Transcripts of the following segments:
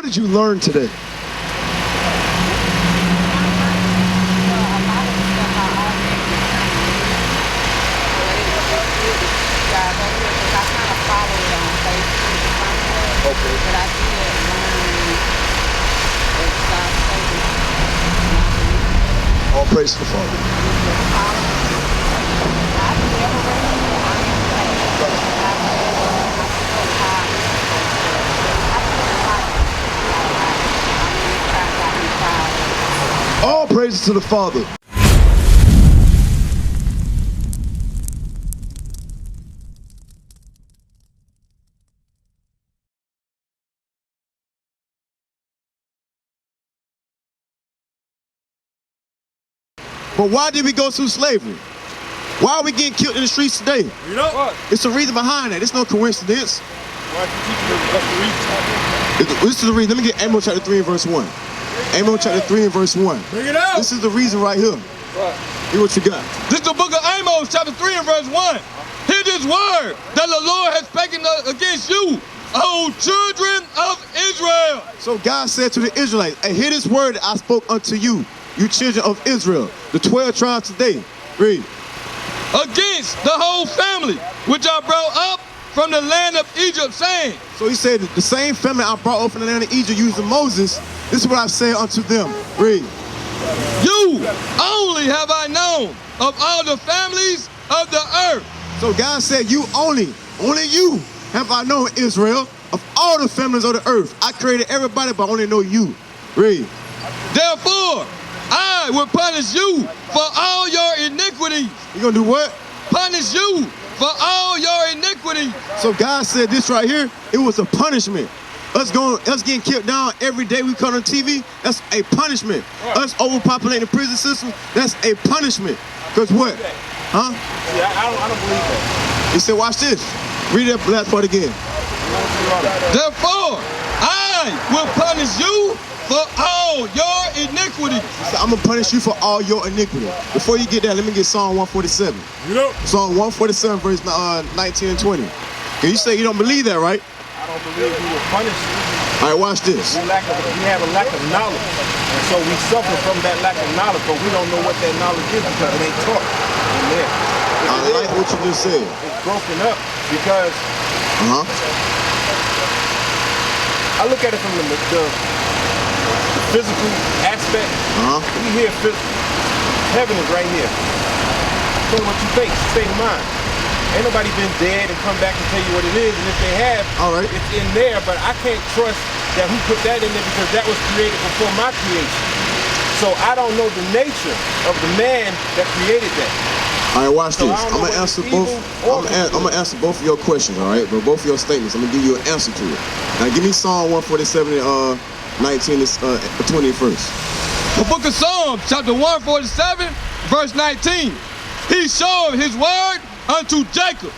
what did you learn today? Okay. But I did learn All praise to the Father. All praises to the Father. But why did we go through slavery? Why are we getting killed in the streets today? You know what? It's a reason behind that. It's no coincidence. Why you teach us the reason? This is the reason. Let me get Amos chapter 3 and verse 1. Amos chapter 3 and verse 1. Bring it out. This is the reason right here. What? Hear what you got. This is the book of Amos, chapter 3 and verse 1. Hear this word that the Lord has spoken against you, O children of Israel. So God said to the Israelites, hey, hear this word that I spoke unto you, you children of Israel, the 12 tribes today. Read. Against the whole family, which I brought up from the land of Egypt, saying. So he said, the same family I brought up from the land of Egypt using Moses, this is what I say unto them. Read. You only have I known of all the families of the earth. So God said, you only you have I known, Israel, of all the families of the earth. I created everybody, but I only know you. Read. Therefore, I will punish you for all your iniquities. You gonna do what? Punish you for all your iniquities. So God said this right here, it was a punishment. Us getting killed down every day we come on TV, that's a punishment. Us overpopulating the prison system, that's a punishment. Because what? Huh? Yeah, I don't believe that. He said, watch this. Read that last part again. Therefore, I will punish you for all your iniquities. He said, I'm going to punish you for all your iniquity. Before you get that, let me get Psalm 147. You know? Psalm 147, verse 19 and 20. You say you don't believe that, right? I don't believe he will punish you. All right, watch this. We have a lack of knowledge. And so we suffer from that lack of knowledge, but we don't know what that knowledge is because it ain't taught in there. I like what you just said. It's broken up because I look at it from the physical aspect. We hear heaven is right here. Tell me what you think, state of mind. Ain't nobody been dead and come back and tell you what it is, and if they have, it's in there, but I can't trust that who put that in there because that was created before my creation. So I don't know the nature of the man that created that. All right, watch this. I'm gonna answer both. I'm gonna answer both of your questions, all right? But both of your statements, I'm gonna give you an answer to it. Now, give me Psalm 147 and 19 and 20 first. The book of Psalms, chapter 147, verse 19. He showed his word unto Jacob,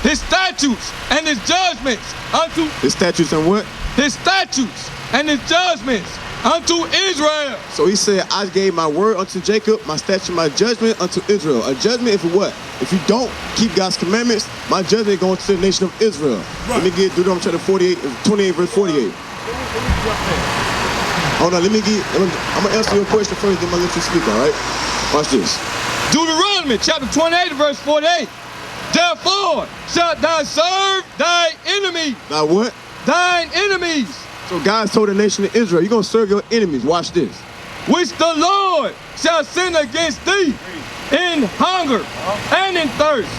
his statutes and his judgments unto his statutes and what? His statutes and his judgments unto Israel. So he said, I gave my word unto Jacob, my statute, my judgment unto Israel. A judgment if what? If you don't keep God's commandments, my judgment going to the nation of Israel. Right. Let me get Deuteronomy chapter 28 verse 48. Hold on, I'm gonna answer your question first, then I'm gonna let you speak, all right? Watch this. Deuteronomy chapter 28 verse 48. Therefore shalt thou serve thy enemies. Now what? Thine enemies. So God told the nation of Israel, you're going to serve your enemies. Watch this. Which the Lord shall send against thee in hunger and in thirst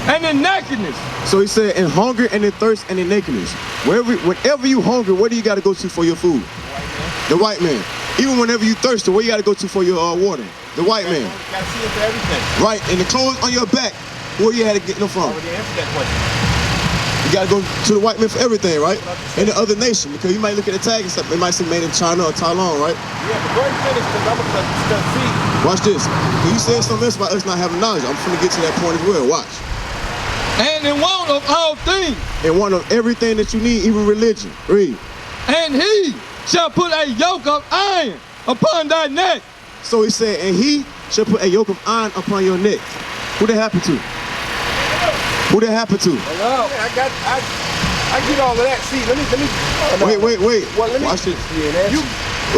and in nakedness. So he said in hunger and in thirst and in nakedness. Whenever you hungry, where do you got to go to for your food? The white man. Even whenever you thirsty, where you got to go to for your water? The white man. You got to see it for everything. Right, and the clothes on your back, where you had to get them from? I already answered that question. You gotta go to the white man for everything, right? And the other nation, because you might look at the tag and stuff, it might say made in China or Thailand, right? Yeah, but go ahead and finish because I'm gonna see. Watch this. When you said something else about us not having knowledge, I'm gonna get to that point as well. Watch. And in want of all things. In want of everything that you need, even religion. Read. And he shall put a yoke of iron upon thy neck. So he said, and he shall put a yoke of iron upon your neck. Who that happened to? Who that happened to? Hello. I get all of that. See, let me. Wait. Well, let me. Watch this. You,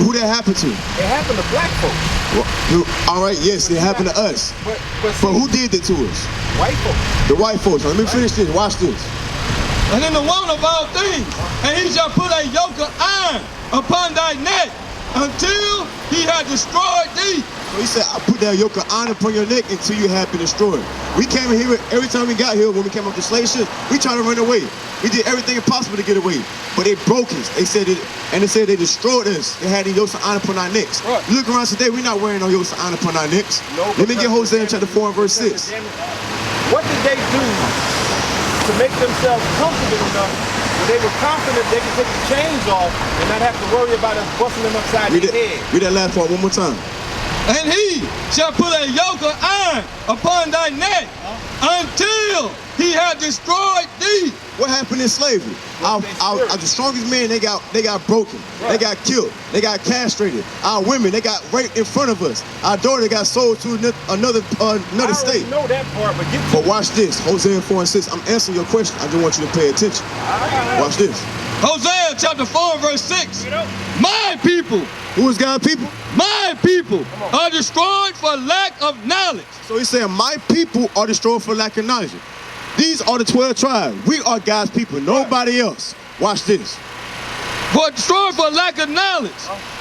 Who that happened to? it happened to black folks. All right, yes, it happened to us. But But who did it to us? white folks. The white folks. Now, let me finish this. Watch this. And in the woman of all things, and he shall put a yoke of iron upon thy neck until he had destroyed thee. So he said, I put that yoke of iron upon your neck until you have been destroyed. We came in here, every time we got here, when we came up to slave ships, we tried to run away. We did everything possible to get away. But they broke us. They said they destroyed us. They had the yokes of iron upon our necks. Right. You look around today, we're not wearing no yokes of iron upon our necks. No, Let me get Hosea chapter 4 and verse 6. What did they do to make themselves comfortable enough where they were confident they could take the chains off and not have to worry about us busting them upside Read their head? Read that last part one more time. And he shall put a yoke of iron upon thy neck until he had destroyed thee. What happened in slavery? The strongest men, they got broken. They got killed. They got castrated. Our women, they got raped in front of us. Our daughter got sold to another state. I know that part, but get to But watch this, Hosea 4 and 6. I'm answering your question. I just want you to pay attention. Watch this. Hosea chapter 4 verse 6. My people, Who is God's people? my people are destroyed for lack of knowledge. So he's saying, my people are destroyed for lack of knowledge. These are the 12 tribes. We are God's people, nobody else. Watch this. For destroyed for lack of knowledge.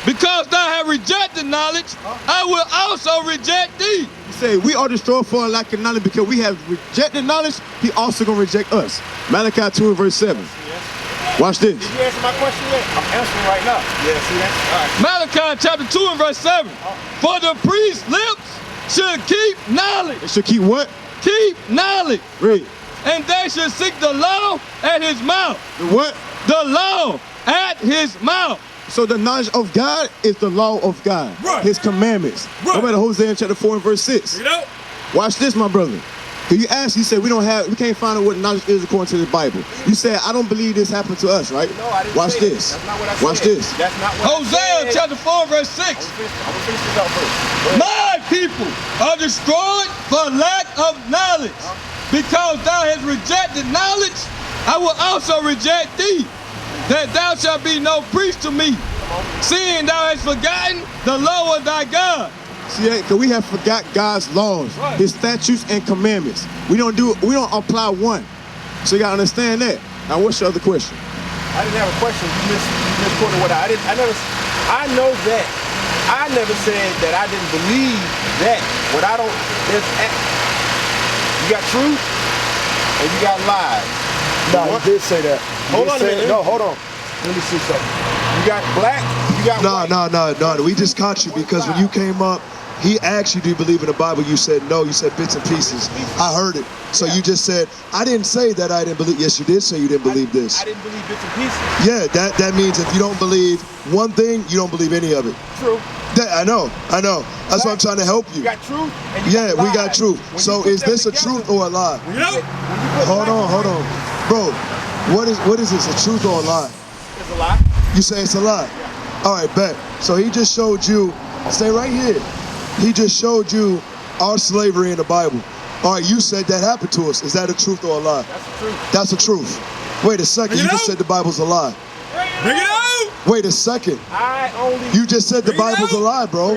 Because thou hast rejected knowledge, I will also reject thee. He said, we are destroyed for lack of knowledge because we have rejected knowledge. He also going to reject us. Malachi 2 and verse 7. Watch this. Did you answer my question yet? I'm answering right now. Yeah, see that? All right. Malachi chapter 2 and verse 7. For the priest's lips should keep knowledge. They should keep what? Keep knowledge. Read. And they should seek the law at his mouth. The what? The law at his mouth. So the knowledge of God is the law of God. Right. His commandments. Right. Go back to Hosea chapter 4 and verse 6. You know? Watch this, my brother. You asked, you said we can't find out what knowledge is according to the Bible. You said, I don't believe this happened to us, right? No, I didn't Watch say this. that. That's not what I Watch said. this. That's not what I Hosea said. chapter 4 verse 6. I'm gonna finish this out first. Go ahead. My people are destroyed for lack of knowledge. Because thou hast rejected knowledge, I will also reject thee, that thou shalt be no priest to me, seeing thou hast forgotten the law of thy God. See, because we have forgot God's laws, Right. His statutes and commandments. We don't apply one. So you gotta understand that. Now, what's your other question? I didn't have a question. You misquoted what I know that. I never said that I didn't believe that. You got truth and you got lies. No, he did say that. Hold on a minute. No, hold on. Let me see something. You got black, you got white. No. We just caught you because when you came up, he asked you, do you believe in the Bible? You said no. You said bits and pieces. I heard it. So you just said, I didn't say that I didn't believe. Yes, you did say you didn't believe this. I didn't believe bits and pieces. Yeah, that means if you don't believe one thing, you don't believe any of it. True. I know. That's why I'm trying to help you. You got truth and you got We lies. got truth. When So you put is them this a together, truth or a lie? You know? Hold on. Bro, what is this, a truth or a lie? It's a lie. You say it's a lie? All right, bet. So he just showed you, stay right here. He just showed you our slavery in the Bible. All right, you said that happened to us. Is that a truth or a lie? That's the truth. That's a truth. Wait a second, you just said the Bible's a lie. Bring it out! Wait a second. I only. You just said the Bible's a lie, bro.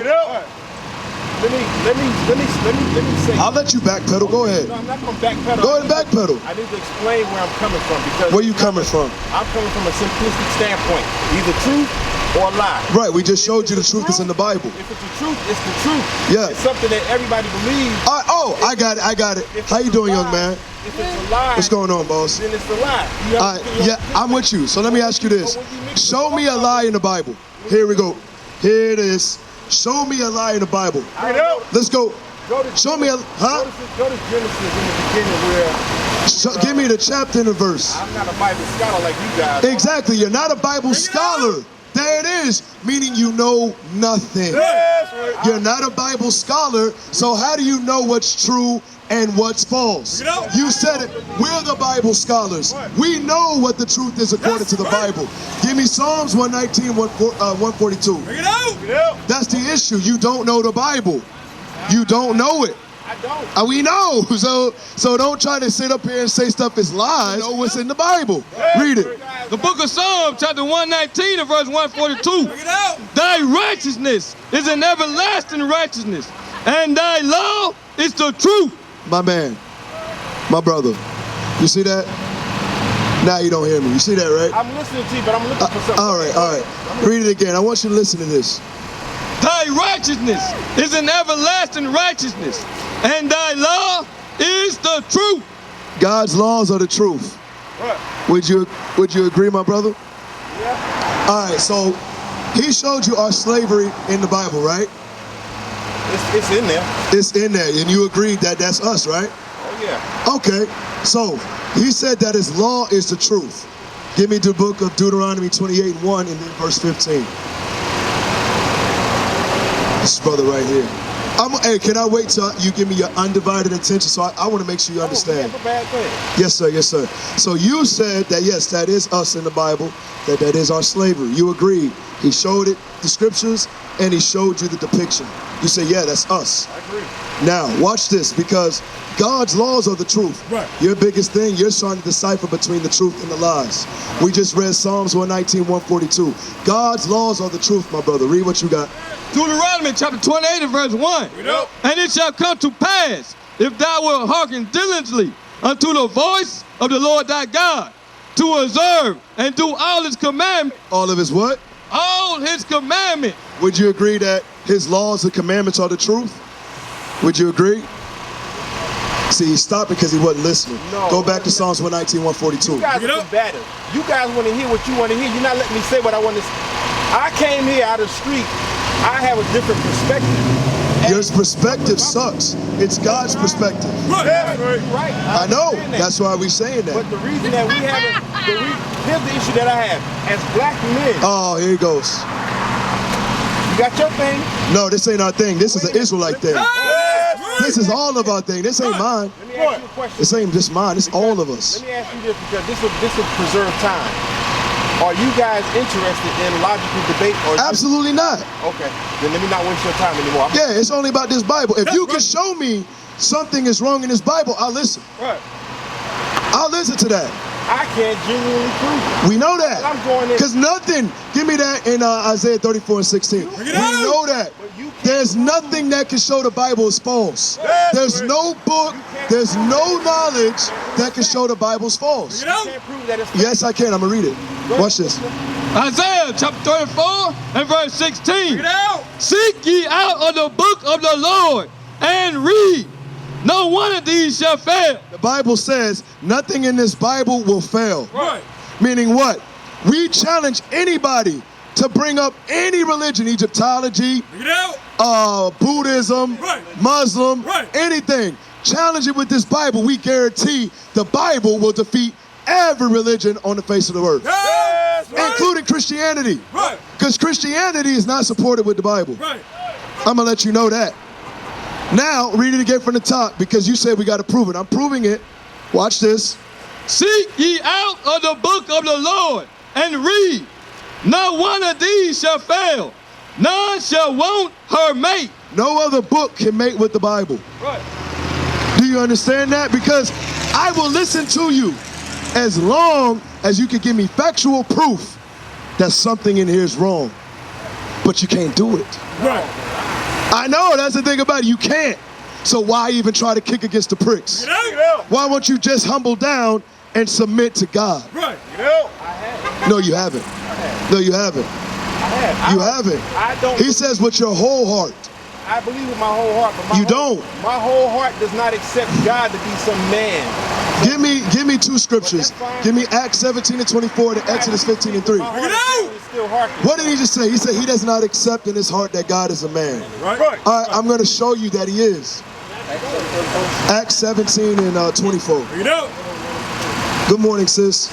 Let me say. I'll let you backpedal. Go ahead. No, I'm not gonna backpedal. Go ahead and backpedal. I need to explain where I'm coming from because. Where you coming from? I'm coming from a simplistic standpoint. Either truth or a lie. Right, we just showed you the truth is in the Bible. If it's the truth, it's the truth. Yeah. It's something that everybody believes. I got it. If How you it's a doing, young lie- man? If it's a lie, What's going on, boss? then it's a lie. You All have right, to- yeah, I'm with you. So let me ask you this. Show me a lie in the Bible. Here we go. Here it is. Show me a lie in the Bible. I don't know. Let's go. Go to Show me a, huh? Go to Genesis in the beginning where Give me the chapter and the verse. I'm not a Bible scholar like you guys. Exactly. You're not a Bible scholar. There it is. Meaning you know nothing. Yes, right. You're not a Bible scholar. So how do you know what's true and what's false? You said it. We're the Bible scholars. We know what the truth is according to the Bible. Give me Psalms 119, 142. Bring it out! That's the issue. You don't know the Bible. You don't know it. I don't. We know. So don't try to sit up here and say stuff is lies. You know what's in the Bible. Read it. The book of Psalms, chapter 119 and verse 142. Thy righteousness is an everlasting righteousness, and thy law is the truth. My man, my brother, you see that? Now you don't hear me. You see that, right? I'm listening to you, but I'm looking for something. All right. Read it again. I want you to listen to this. Thy righteousness is an everlasting righteousness, and thy law is the truth. God's laws are the truth. Right. Would you agree, my brother? Yeah. All right, so he showed you our slavery in the Bible, right? It's in there. It's in there, and you agreed that that's us, right? Oh, yeah. Okay, so he said that his law is the truth. Give me the book of Deuteronomy 28:1 and then verse 15. This brother right here. Hey, can I wait till you give me your undivided attention? So I want to make sure you understand. Yes, sir. Yes, sir. So you said that, yes, that is us in the Bible, that is our slavery. You agreed. He showed it, the scriptures, and he showed you the depiction. You say, yeah, that's us. I agree. Now, watch this, because God's laws are the truth. Right. Your biggest thing, you're trying to decipher between the truth and the lies. We just read Psalms 119, 142. God's laws are the truth, my brother. Read what you got. Deuteronomy chapter 28 and verse 1. And it shall come to pass, if thou wilt hearken diligently unto the voice of the Lord thy God, to observe and do all his commandments. All of his what? All his commandments. Would you agree that his laws and commandments are the truth? Would you agree? See, he stopped because he wasn't listening. No. Go back to Psalms 119, 142. You guys are combative. You guys want to hear what you want to hear. You're not letting me say what I want to say. I came here out of the street. I have a different perspective. Your perspective sucks. It's God's perspective. Right. Right. I know. That's why we're saying that. But the reason that we haven't, here's the issue that I have. As black men. Oh, here he goes. You got your thing? No, this ain't our thing. This is an Israelite thing. This is all of our thing. This ain't mine. Let me ask you a question. This ain't just mine. It's all of us. Let me ask you this, because this will preserve time. Are you guys interested in logical debate? Or Absolutely not. Okay, then let me not waste your time anymore. Yeah, it's only about this Bible. If you can show me something is wrong in this Bible, I'll listen. Right. I'll listen to that. I can't genuinely prove it. We know that. I'm going in. Because nothing, give me that in Isaiah 34 and 16. We know that. There's nothing that can show the Bible is false. There's no book, there's no knowledge that can show the Bible's false. You can't prove that it's false. Yes, I can. I'm going to read it. Watch this. Isaiah chapter 34 and verse 16. Seek ye out of the book of the Lord and read. No one of these shall fail. The Bible says nothing in this Bible will fail. Right. Meaning what? We challenge anybody to bring up any religion, Egyptology, Buddhism, Muslim, anything. Challenge it with this Bible. We guarantee the Bible will defeat every religion on the face of the earth, including Christianity. Because Christianity is not supported with the Bible. I'm going to let you know that. Now, read it again from the top, because you said we got to prove it. I'm proving it. Watch this. Seek ye out of the book of the Lord and read. Not one of these shall fail. None shall want her mate. No other book can mate with the Bible. Do you understand that? Because I will listen to you as long as you can give me factual proof that something in here is wrong. But you can't do it. I know, that's the thing about it. You can't. So why even try to kick against the pricks? Why won't you just humble down and submit to God? No, you haven't. No, you haven't. You haven't. I don't. He says with your whole heart. I believe with my whole heart, but You don't. My whole heart does not accept God to be some man. Give me two scriptures. Give me Acts 17 and 24 and Exodus 15 and 3. What did he just say? He said he does not accept in his heart that God is a man. All right, I'm going to show you that he is. Acts 17 and 24. Good morning, sis.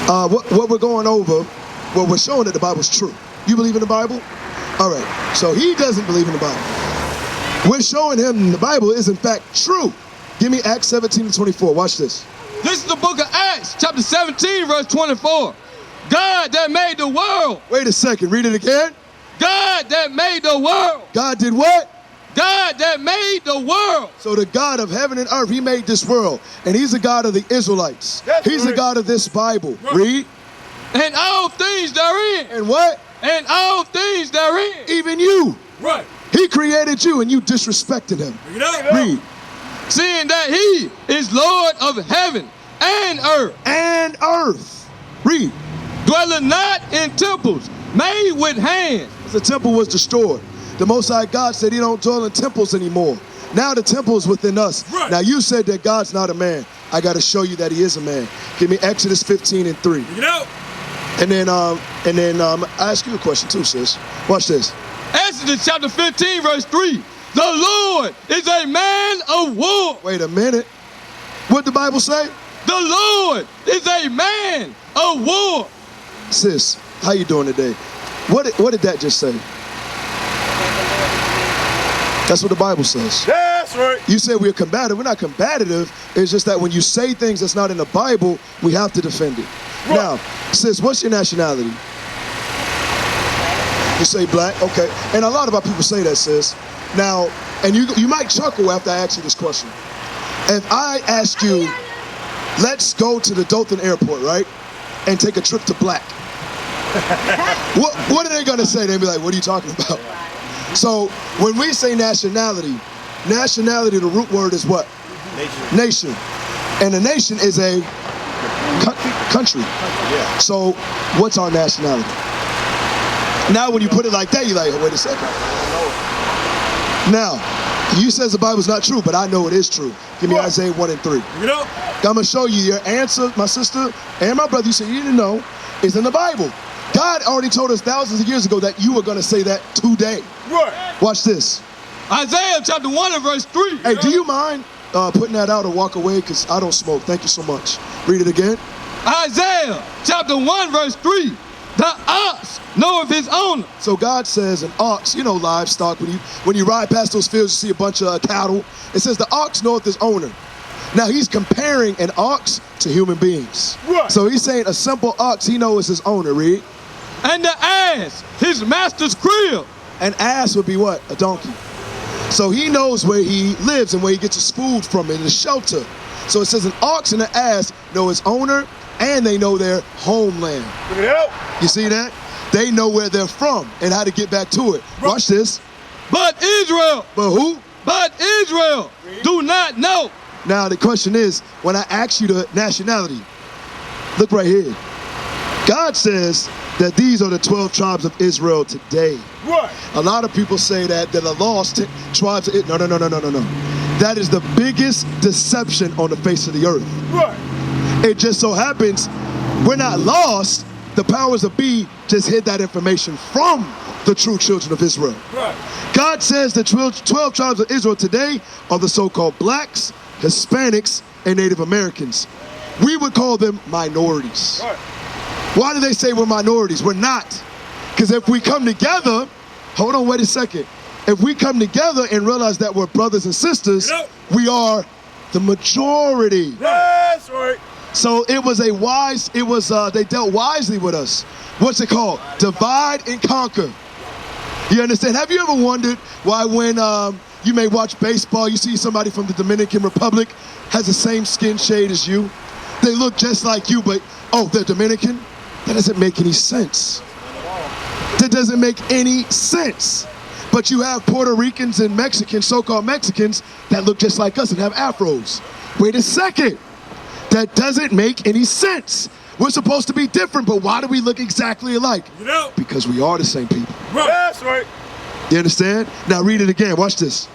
What we're going over, well, we're showing that the Bible's true. You believe in the Bible? All right, so he doesn't believe in the Bible. We're showing him the Bible is in fact true. Give me Acts 17 and 24. Watch this. This is the book of Acts, chapter 17, verse 24. God that made the world. Wait a second. Read it again. God that made the world. God did what? God that made the world. So the God of heaven and earth, he made this world. And he's the God of the Israelites. He's the God of this Bible. Read. And all things therein. And what? And all things therein. Even you. Right. He created you and you disrespected him. Read. Seeing that he is Lord of heaven and earth. And earth. Read. Dwelling not in temples made with hands. The temple was destroyed. The Most High God said he don't dwell in temples anymore. Now the temple is within us. Right. Now you said that God's not a man. I got to show you that he is a man. Give me Exodus 15:3. And then I ask you a question too, sis. Watch this. Exodus chapter 15 verse 3. The Lord is a man of war. Wait a minute. What the Bible say? The Lord is a man of war. Sis, how you doing today? What did that just say? That's what the Bible says. That's right. You said we're combative. We're not combative. It's just that when you say things that's not in the Bible, we have to defend it. Right. Now, sis, what's your nationality? You say black? Okay. And a lot of our people say that, sis. Now, and you might chuckle after I ask you this question. If I ask you, let's go to the Dothan airport, right? And take a trip to Black. What are they going to say? They'll be like, what are you talking about? So when we say nationality, the root word is what? Nation. And a nation is a country. Yeah. So what's our nationality? Now when you put it like that, you're like, oh, wait a second. Now, you says the Bible's not true, but I know it is true. Give me Isaiah 1:3. I'm going to show you your answer, my sister and my brother. You said you didn't know. Is in the Bible. God already told us thousands of years ago that you were going to say that today. Right. Watch this. Isaiah chapter 1 and verse 3. Hey, do you mind putting that out or walk away? Because I don't smoke. Thank you so much. Read it again. Isaiah chapter 1 verse 3. The ox knoweth his owner. So God says an ox, you know, livestock, when you ride past those fields, you see a bunch of cattle. It says the ox knoweth his owner. Now he's comparing an ox to human beings. Right. So he's saying a simple ox, he knows his owner. Read. And the ass, his master's crib. An ass would be what? A donkey. So he knows where he lives and where he gets his food from and his shelter. So it says an ox and an ass know his owner and they know their homeland. Look at that. You see that? They know where they're from and how to get back to it. Watch this. But Israel. But who? But Israel do not know. Now the question is, when I ask you the nationality, look right here. God says that these are the 12 tribes of Israel today. Right. A lot of people say that they're the lost tribes of Israel. No. That is the biggest deception on the face of the earth. Right. It just so happens we're not lost. The powers that be just hid that information from the true children of Israel. Right. God says the 12 tribes of Israel today are the so-called blacks, Hispanics, and Native Americans. We would call them minorities. Right. Why do they say we're minorities? We're not. Because if we come together, hold on, wait a second. If we come together and realize that we're brothers and sisters, we are the majority. That's right. So it was they dealt wisely with us. What's it called? Divide and conquer. You understand? Have you ever wondered why when you may watch baseball, you see somebody from the Dominican Republic has the same skin shade as you? They look just like you, but, oh, they're Dominican? That doesn't make any sense. That doesn't make any sense. But you have Puerto Ricans and Mexicans, so-called Mexicans, that look just like us and have afros. Wait a second. That doesn't make any sense. We're supposed to be different, but why do we look exactly alike? Because we are the same people. That's right. You understand? Now read it again. Watch this.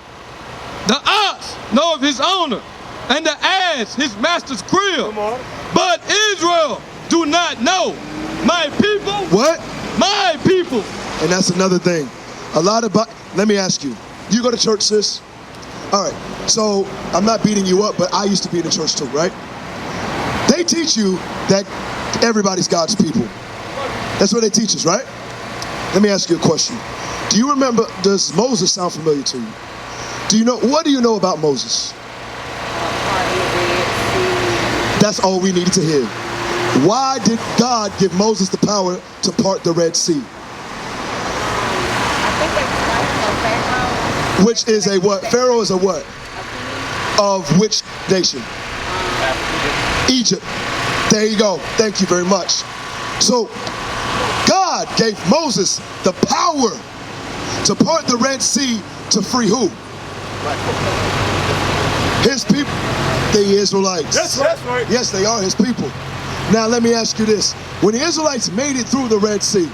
The ox knoweth his owner, and the ass his master's crib. Come on. But Israel do not know. My people. What? My people. And that's another thing. Let me ask you. You go to church, sis? All right. So I'm not beating you up, but I used to be in the church too, right? They teach you that everybody's God's people. That's what they teach us, right? Let me ask you a question. Do you remember, does Moses sound familiar to you? What do you know about Moses? That's all we needed to hear. Why did God give Moses the power to part the Red Sea? I think they was fighting on Pharaoh. Which is a what? Pharaoh is a what? Of which nation? Egypt. There you go. Thank you very much. So God gave Moses the power to part the Red Sea to free who? His people, the Israelites. That's right. Yes, they are his people. Now let me ask you this. When the Israelites made it through the Red Sea,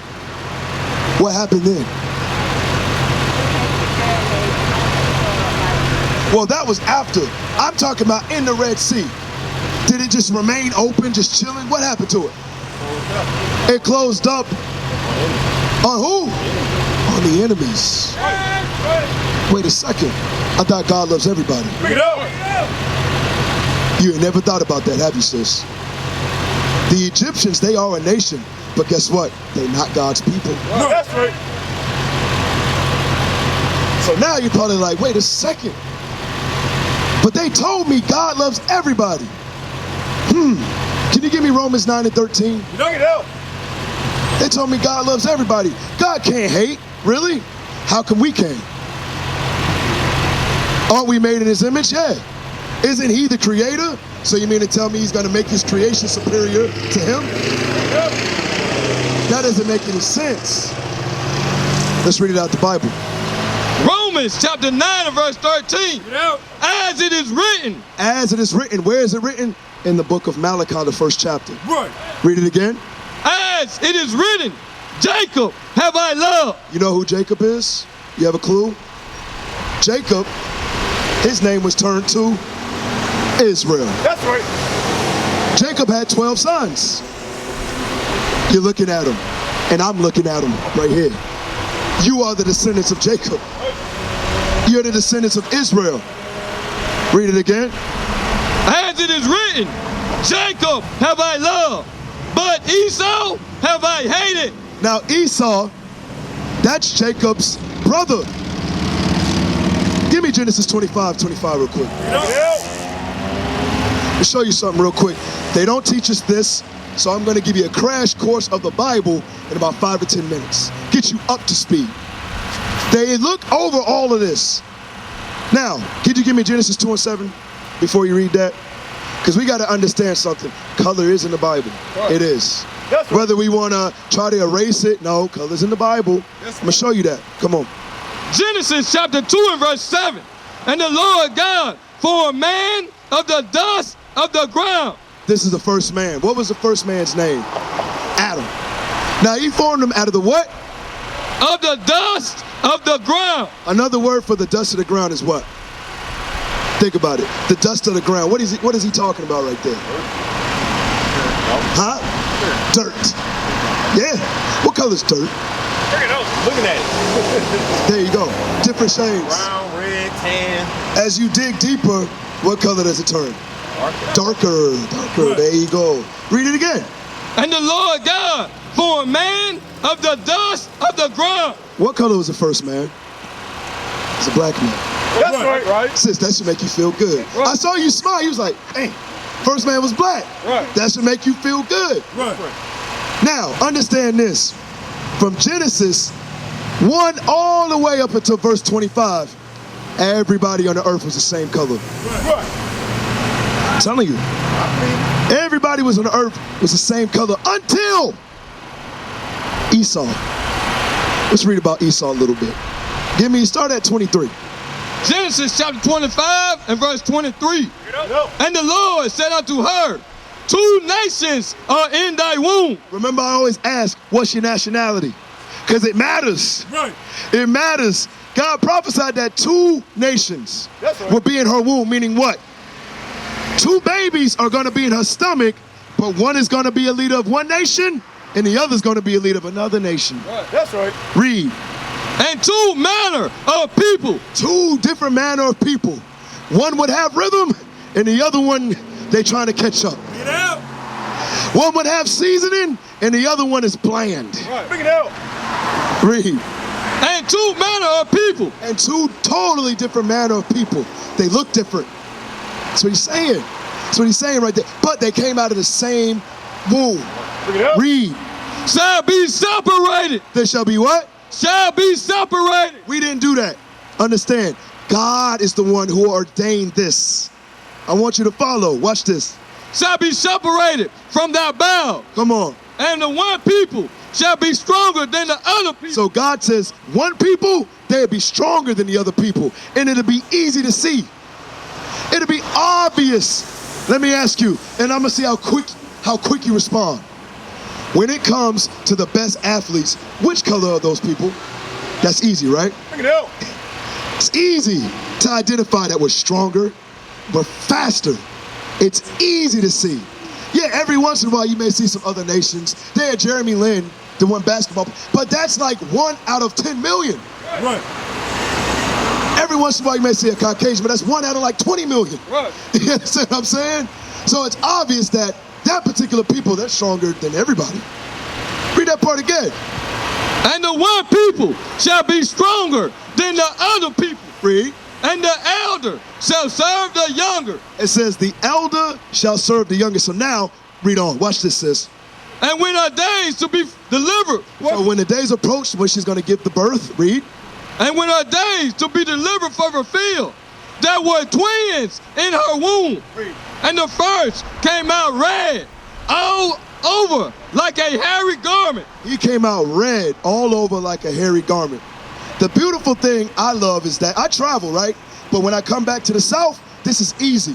what happened then? Well, that was after. I'm talking about in the Red Sea. Did it just remain open, just chilling? What happened to it? It closed up. On who? On the enemies. Wait a second. I thought God loves everybody. Bring it up. You ain't never thought about that, have you, sis? The Egyptians, they are a nation. But guess what? They're not God's people. No, that's right. So now you're probably like, wait a second. But they told me God loves everybody. Can you give me Romans 9 and 13? You don't get out. They told me God loves everybody. God can't hate. Really? How come we can't? Aren't we made in his image? Yeah. Isn't he the creator? So you mean to tell me he's going to make his creation superior to him? That doesn't make any sense. Let's read it out the Bible. Romans chapter 9 and verse 13. As it is written. As it is written. Where is it written? In the book of Malachi, the 1st chapter. Right. Read it again. As it is written, Jacob have I loved. You know who Jacob is? You have a clue? Jacob, his name was turned to Israel. That's right. Jacob had 12 sons. You're looking at him, and I'm looking at him right here. You are the descendants of Jacob. You're the descendants of Israel. Read it again. As it is written, Jacob have I loved, but Esau have I hated. Now Esau, that's Jacob's brother. Give me Genesis 25 real quick. I'll show you something real quick. They don't teach us this, so I'm going to give you a crash course of the Bible in about 5 or 10 minutes. Get you up to speed. They look over all of this. Now, could you give me Genesis 2 and 7 before you read that? Because we got to understand something. Color is in the Bible. It is. Whether we want to try to erase it, no, color's in the Bible. I'm going to show you that. Come on. Genesis chapter 2 and verse 7. And the Lord God formed man of the dust of the ground. This is the first man. What was the first man's name? Adam. Now he formed him out of the what? Of the dust of the ground. Another word for the dust of the ground is what? Think about it. The dust of the ground. What is he talking about right there? Huh? Dirt. Yeah. What color is dirt? Looking at it. There you go. Different shades. Brown, red, tan. As you dig deeper, what color does it turn? Darker. There you go. Read it again. And the Lord God formed man of the dust of the ground. What color was the first man? It's a black man. That's right. Sis, that should make you feel good. Right. I saw you smile. You was like, hey, first man was black. Right. That should make you feel good. Right. Now, understand this. From Genesis 1 all the way up until verse 25, everybody on the earth was the same color. Right. I'm telling you. Everybody was on the earth was the same color until Esau. Let's read about Esau a little bit. Start at 23. Genesis chapter 25 and verse 23. And the Lord said unto her, 2 nations are in thy womb. Remember, I always ask, what's your nationality? Because it matters. Right. It matters. God prophesied that 2 nations will be in her womb, meaning what? 2 babies are going to be in her stomach, but one is going to be a leader of one nation, and the other is going to be a leader of another nation. Right. That's right. Read. And 2 manner of people. 2 different manner of people. One would have rhythm, and the other one, they trying to catch up. Get out. One would have seasoning, and the other one is bland. Right. Bring it out. Read. And 2 manner of people. And 2 totally different manner of people. They look different. That's what he's saying. That's what he's saying right there. But they came out of the same womb. Bring it out. Read. Shall be separated. There shall be what? Shall be separated. We didn't do that. Understand, God is the one who ordained this. I want you to follow. Watch this. Shall be separated from thy bound, Come on. and the one people shall be stronger than the other people. So God says, one people, they'll be stronger than the other people. And it'll be easy to see. It'll be obvious. Let me ask you, and I'm going to see how quick you respond. When it comes to the best athletes, which color are those people? That's easy, right? Bring it out. It's easy to identify that we're stronger, but faster. It's easy to see. Yeah, every once in a while you may see some other nations. There, Jeremy Lin, the one basketball, but that's like 1 out of 10 million. Right. Every once in a while you may see a Caucasian, but that's 1 out of like 20 million. Right. You understand what I'm saying? So it's obvious that particular people, they're stronger than everybody. Read that part again. And the one people shall be stronger than the other people. Read. And the elder shall serve the younger. It says the elder shall serve the younger. So now, read on. Watch this, sis. And when her days to be delivered. So when the days approach when she's going to give the birth, read. And when her days to be delivered from her field, there were twins in her womb. Read. And the first came out red all over like a hairy garment. He came out red all over like a hairy garment. The beautiful thing I love is that I travel, right? But when I come back to the South, this is easy.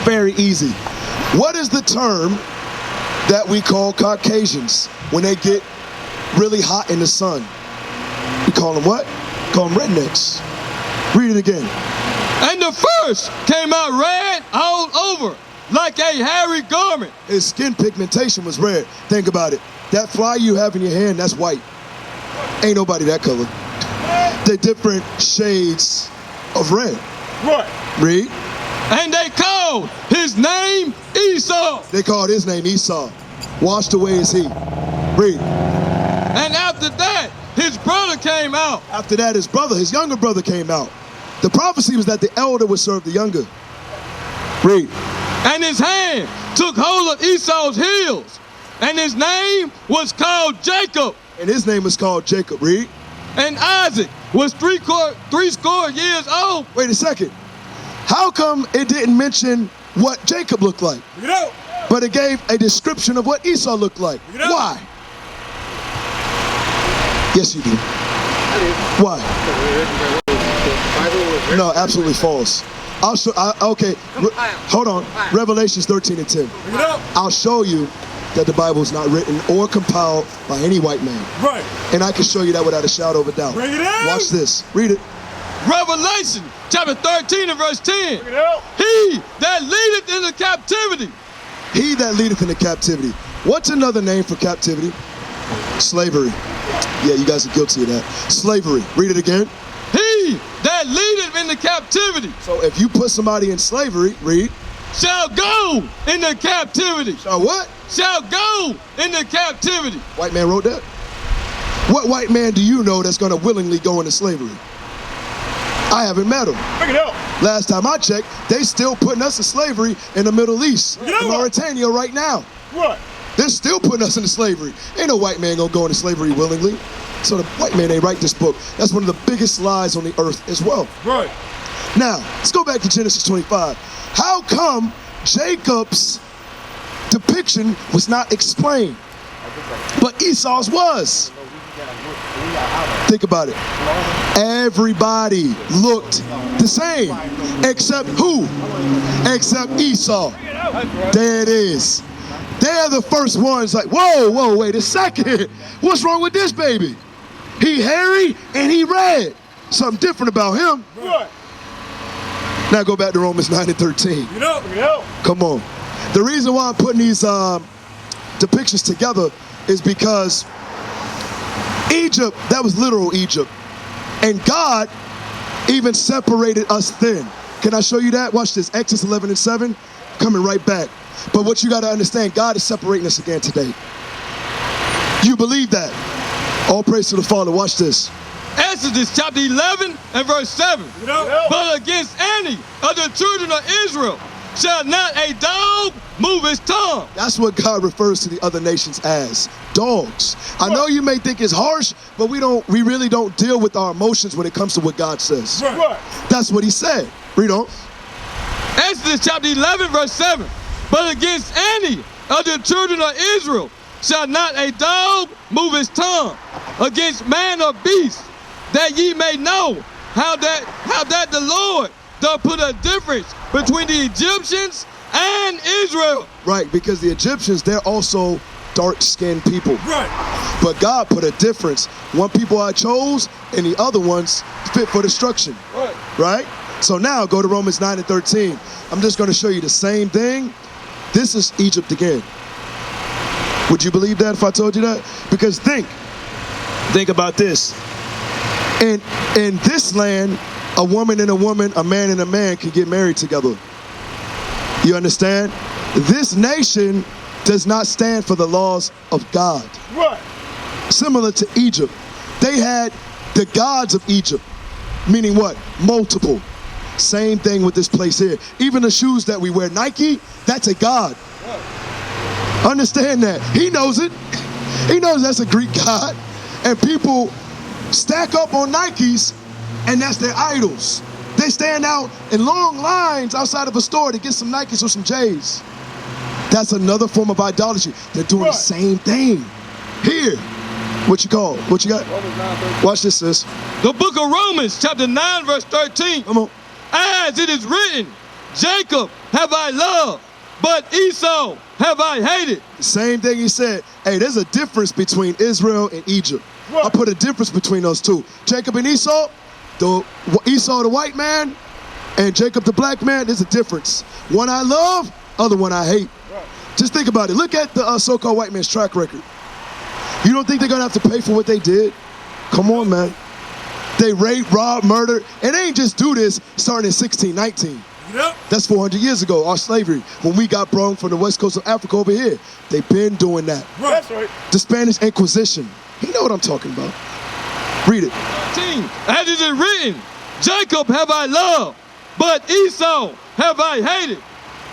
Very easy. What is the term that we call Caucasians when they get really hot in the sun? We call them what? Call them rednecks. Read it again. And the first came out red all over like a hairy garment. His skin pigmentation was red. Think about it. That fly you have in your hand, that's white. Ain't nobody that color. They're different shades of red. Right. Read. And they called his name Esau. They called his name Esau. Washed away is he. Read. And after that, his brother came out. After that, his younger brother came out. The prophecy was that the elder would serve the younger. Read. And his hand took hold of Esau's heels. And his name was called Jacob. And his name was called Jacob. Read. And Isaac was three score years old. Wait a second. How come it didn't mention what Jacob looked like? Bring it out. But it gave a description of what Esau looked like. Why? Yes, you do. Why? No, absolutely false. I'll show. Okay, hold on. Revelations 13 and 10. Bring it out. I'll show you that the Bible is not written or compiled by any white man. Right. And I can show you that without a shadow of a doubt. Bring it out. Watch this. Read it. Revelation chapter 13 and verse 10. Bring it out. He that leadeth into captivity. He that leadeth into captivity. What's another name for captivity? Slavery. Yeah, you guys are guilty of that. Slavery. Read it again. He that leadeth into captivity So if you put somebody in slavery, read. shall go into captivity. So what? Shall go into captivity. White man wrote that? What white man do you know that's going to willingly go into slavery? I haven't met him. Bring it out. Last time I checked, they still putting us in slavery in the Middle East, in Mauritania right now. What? They're still putting us into slavery. Ain't no white man gonna go into slavery willingly. So the white man ain't write this book. That's one of the biggest lies on the earth as well. Right. Now, let's go back to Genesis 25. How come Jacob's depiction was not explained, but Esau's was? Think about it. Everybody looked the same, except who? Except Esau. There it is. They're the first ones like, whoa, wait a second. What's wrong with this baby? He hairy and he red. Something different about him. Right. Now go back to Romans 9 and 13. Bring it out. Bring it out. Come on. The reason why I'm putting these depictions together is because Egypt, that was literal Egypt. And God even separated us then. Can I show you that? Watch this. Exodus 11 and 7. Coming right back. But what you got to understand, God is separating us again today. You believe that? All praise to the Father. Watch this. Exodus chapter 11 and verse 7. Bring it out. But against any of the children of Israel shall not a dog move his tongue. That's what God refers to the other nations as, dogs. I know you may think it's harsh, but we really don't deal with our emotions when it comes to what God says. Right. That's what he said. Read on. Exodus chapter 11, verse 7. But against any of the children of Israel shall not a dog move his tongue against man or beast, that ye may know how that the Lord doth put a difference between the Egyptians and Israel. Right, because the Egyptians, they're also dark-skinned people. Right. But God put a difference. One people I chose, and the other ones fit for destruction. Right? So now go to Romans 9 and 13. I'm just going to show you the same thing. This is Egypt again. Would you believe that if I told you that? Because think about this. In this land, a woman and a woman, a man and a man can get married together. You understand? This nation does not stand for the laws of God. Right. Similar to Egypt. They had the gods of Egypt, meaning what? Multiple. Same thing with this place here. Even the shoes that we wear, Nike, that's a god. Understand that. He knows it. He knows that's a Greek god. And people stack up on Nikes, and that's their idols. They stand out in long lines outside of a store to get some Nikes or some J's. That's another form of idolatry. They're doing the same thing. Here, what you call? What you got? Watch this, sis. The book of Romans chapter 9, verse 13. Come on. As it is written, Jacob have I loved, but Esau have I hated. The same thing he said. Hey, there's a difference between Israel and Egypt. I put a difference between those two. Jacob and Esau, Esau the white man, and Jacob the black man, there's a difference. One I love, other one I hate. Just think about it. Look at the so-called white man's track record. You don't think they're going to have to pay for what they did? Come on, man. They raped, robbed, murdered, and they ain't just do this starting in 1619. Yep. That's 400 years ago, our slavery. When we got brought from the west coast of Africa over here, they've been doing that. Right. That's right. The Spanish Inquisition. You know what I'm talking about. Read it. As it is written, Jacob have I loved, but Esau have I hated.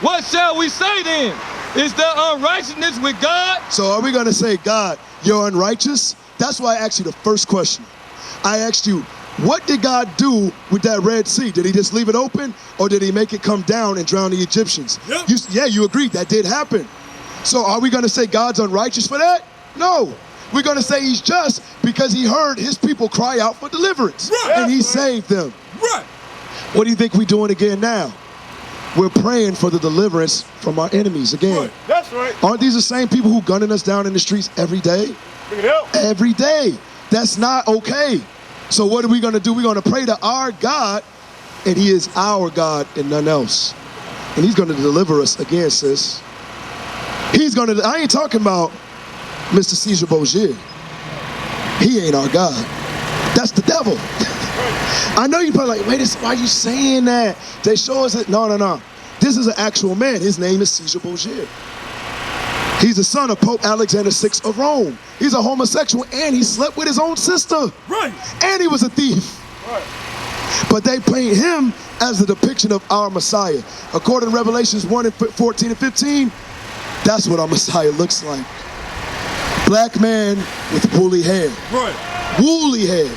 What shall we say then? Is there unrighteousness with God? So are we going to say, God, you're unrighteous? That's why I asked you the first question. I asked you, what did God do with that Red Sea? Did he just leave it open, or did he make it come down and drown the Egyptians? Yep. You agreed that did happen. So are we going to say God's unrighteous for that? No. We're going to say he's just because he heard his people cry out for deliverance. Right. And he saved them. Right. What do you think we're doing again now? We're praying for the deliverance from our enemies again. Right. That's right. Aren't these the same people who gunning us down in the streets every day? Bring it out. Every day. That's not okay. So what are we going to do? We're going to pray to our God, and he is our God and none else. And he's going to deliver us again, sis. He's going to, I ain't talking about Mr. Caesar Borgia. He ain't our God. That's the devil. I know you're probably like, wait, why are you saying that? They show us that. No. This is an actual man. His name is Caesar Borgia. He's the son of Pope Alexander VI of Rome. He's a homosexual, and he slept with his own sister. Right. And he was a thief. Right. But they paint him as the depiction of our Messiah. According to Revelations 1 and 14 and 15, that's what our Messiah looks like. Black man with woolly hair. Right. Woolly hair.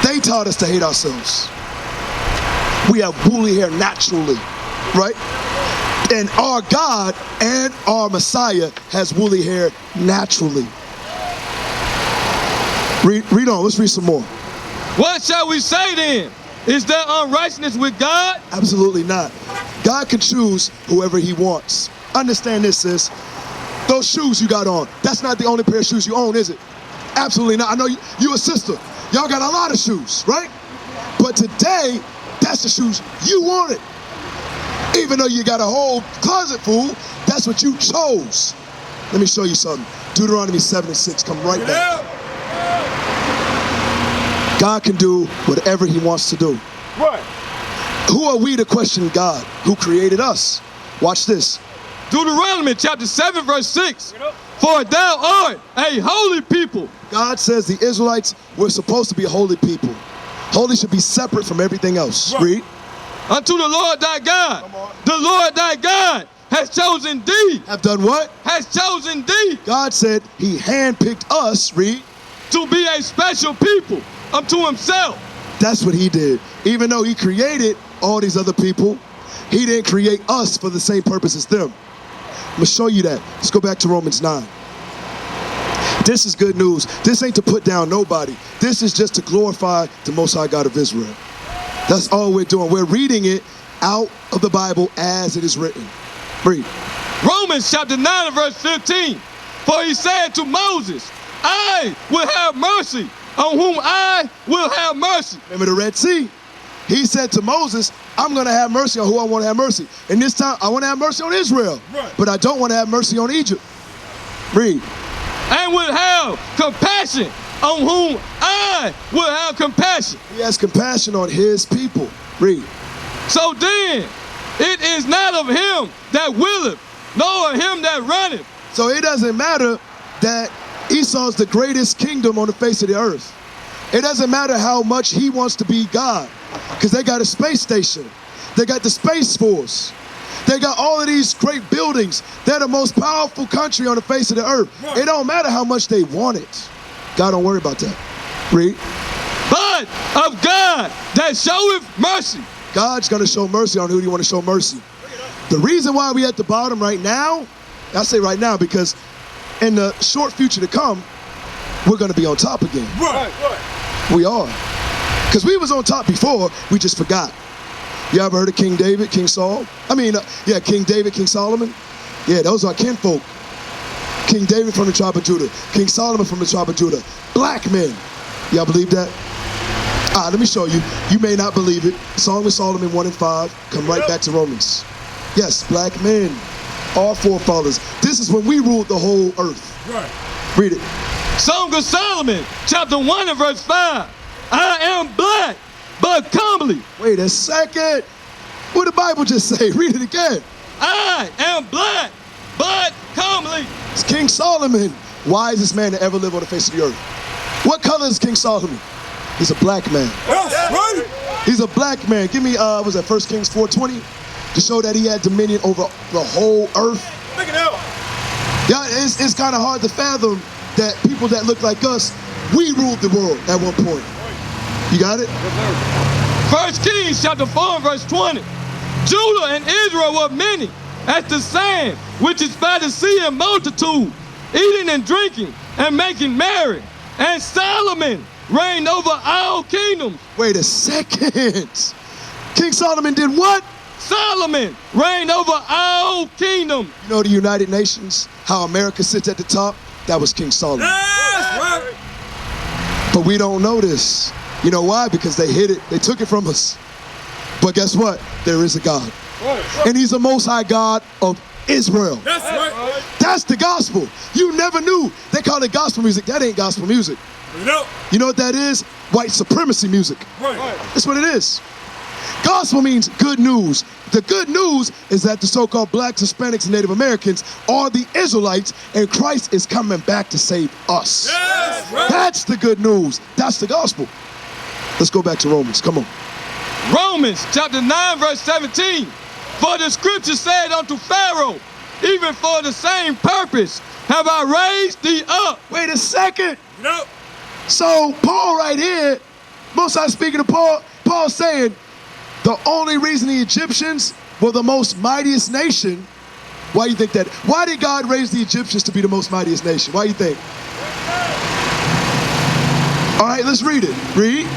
They taught us to hate ourselves. We have woolly hair naturally, right? And our God and our Messiah has woolly hair naturally. Read on. Let's read some more. What shall we say then? Is there unrighteousness with God? Absolutely not. God can choose whoever he wants. Understand this, sis. Those shoes you got on, that's not the only pair of shoes you own, is it? Absolutely not. I know you a sister. Y'all got a lot of shoes, right? But today, that's the shoes you wanted. Even though you got a whole closet full, that's what you chose. Let me show you something. Deuteronomy 7 and 6, come right back. God can do whatever he wants to do. Right. Who are we to question God, who created us? Watch this. Deuteronomy chapter 7, verse 6. For thou art a holy people. God says the Israelites were supposed to be a holy people. Holy should be separate from everything else. Right. Read. unto the Lord thy God. Come on. The Lord thy God has chosen thee. Have done what? Has chosen thee God said he handpicked us, read. to be a special people unto himself. That's what he did. Even though he created all these other people, he didn't create us for the same purpose as them. I'm going to show you that. Let's go back to Romans 9. This is good news. This ain't to put down nobody. This is just to glorify the Most High God of Israel. That's all we're doing. We're reading it out of the Bible as it is written. Read. Romans chapter 9 and verse 15. For he said to Moses, I will have mercy on whom I will have mercy. Remember the Red Sea? He said to Moses, I'm going to have mercy on who I want to have mercy. And this time, I want to have mercy on Israel. Right. But I don't want to have mercy on Egypt. Read. And will have compassion on whom I will have compassion. He has compassion on his people. Read. So then, it is not of him that willeth, nor of him that runneth. So it doesn't matter that Esau's the greatest kingdom on the face of the earth. It doesn't matter how much he wants to be God, because they got a space station. They got the Space Force. They got all of these great buildings. They're the most powerful country on the face of the earth. It don't matter how much they want it. God don't worry about that. Read. But of God that showeth mercy. God's going to show mercy on who you want to show mercy. The reason why we at the bottom right now, I say right now because in the short future to come, we're going to be on top again. Right. We are. Because we was on top before, we just forgot. You ever heard of King David, King Saul? King David, King Solomon. Yeah, those are kinfolk. King David from the tribe of Judah. King Solomon from the tribe of Judah. Black men. Y'all believe that? Let me show you. You may not believe it. Song of Solomon 1 and 5. Come right back to Romans. Yes, black men. All forefathers. This is when we ruled the whole earth. Right. Read it. Song of Solomon, chapter 1 and verse 5. I am black, but comely. Wait a second. What did the Bible just say? Read it again. I am black, but comely. It's King Solomon, wisest man to ever live on the face of the earth. What color is King Solomon? He's a black man. That's right. He's a black man. Give me, was that 1 Kings 4:20? To show that he had dominion over the whole earth. Look it out. Yeah, it's kind of hard to fathom that people that look like us, we ruled the world at one point. You got it? 1 Kings chapter 4 and verse 20. Judah and Israel were many, as the sand which is by the sea in multitude, eating and drinking and making merry. And Solomon reigned over all kingdoms. Wait a second. King Solomon did what? Solomon reigned over all kingdoms. You know the United Nations, how America sits at the top? That was King Solomon. That's right. But we don't know this. You know why? Because they hid it. They took it from us. But guess what? There is a God. And he's the Most High God of Israel. That's right. That's the gospel. You never knew. They call it gospel music. That ain't gospel music. You know what that is? White supremacy music. Right. That's what it is. Gospel means good news. The good news is that the so-called blacks, Hispanics, and Native Americans are the Israelites, and Christ is coming back to save us. Yes, right. That's the good news. That's the gospel. Let's go back to Romans. Come on. Romans chapter 9 verse 17. For the scripture said unto Pharaoh, even for the same purpose have I raised thee up. Wait a second. Nope. So Paul right here, most I speaking to Paul, Paul's saying the only reason the Egyptians were the most mightiest nation. Why do you think that? Why did God raise the Egyptians to be the most mightiest nation? Why do you think? All right, let's read it. Read.